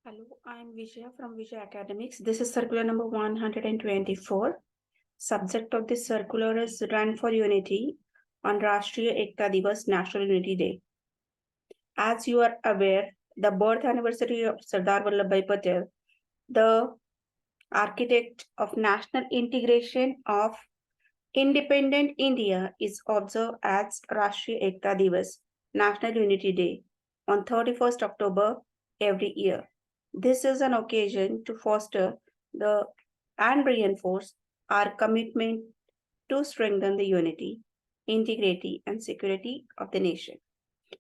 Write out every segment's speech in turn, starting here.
Hello, I'm Vijaya from Vijayaacademics. This is circular number 124. Subject of this circular is Run for Unity on Rashtriya Ekta Diwas National Unity Day. As you are aware, the birth anniversary of Sardar Vallabhbhai Patel, the architect of national integration of independent India, is observed as Rashtriya Ekta Divas, National Unity Day, on 31st October every year. This is an occasion to foster the and reinforce our commitment to strengthen the unity, integrity, and security of the nation.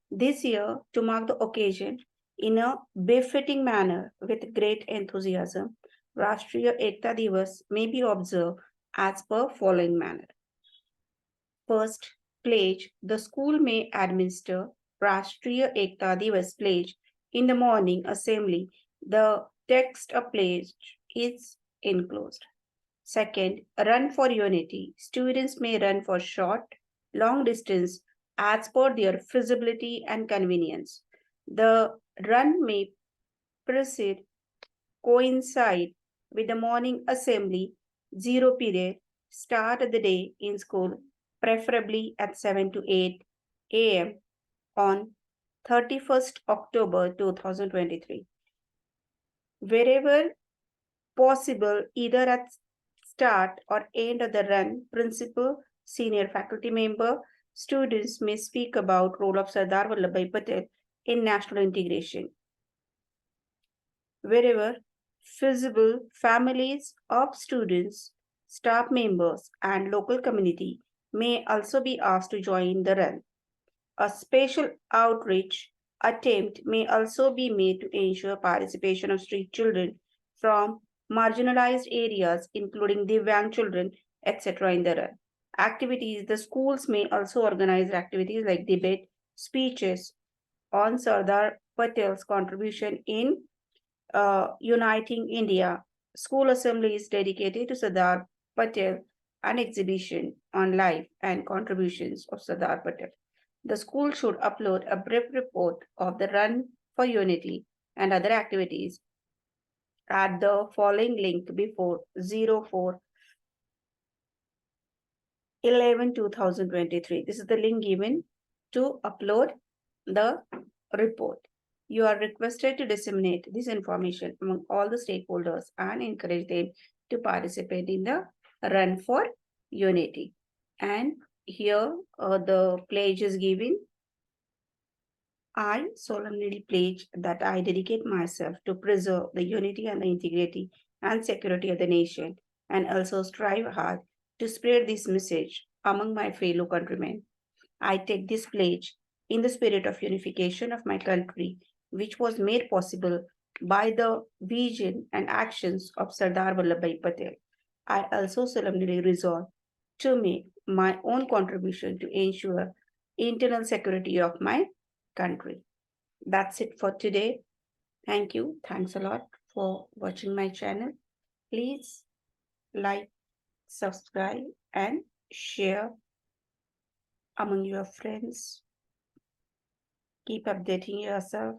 This year, to mark the occasion in a befitting manner with great enthusiasm, Rashtriya Ekta Divas may be observed as per following manner. First, pledge. The school may administer Rashtriya Ekta Divas pledge in the morning assembly. The text of pledge is enclosed. Second, run for unity. Students may run for short, long distance as per their feasibility and convenience. The run may proceed coincide with the morning assembly, zero period, start the day in school, preferably at 7 to 8 a.m. on 31st October 2023. Wherever possible, either at start or end of the run, principal, senior faculty member, students may speak about role of Sardar Vallabhbhai Patel in national integration. Wherever feasible, families of students, staff members, and local community may also be asked to join the run. A special outreach attempt may also be made to ensure participation of street children from marginalized areas, including Divyang children, etc. in the run. Activities, the schools may also organize activities like debate, speeches on Sardar Patel's contribution in Uniting India. School assembly is dedicated to Sardar Patel, an exhibition on life and contributions of Sardar Patel. The school should upload a brief report of the Run for Unity and other activities at the following link before 04 11 2023. This is the link given to upload the report. You are requested to disseminate this information among all the stakeholders and encourage them to participate in the Run for Unity. And here the pledge is given. I solemnly pledge that I dedicate myself to preserve the unity and the integrity and security of the nation, and also strive hard to spread this message among my fellow countrymen. I take this pledge in the spirit of unification of my country, which was made possible by the vision and actions of Sardar Vallabhbhai Patel. I also solemnly resolve to make my own contribution to ensure internal security of my country. That's it for today. Thank you. Thanks a lot for watching my channel. Please like, subscribe, and share among your friends. Keep updating yourself.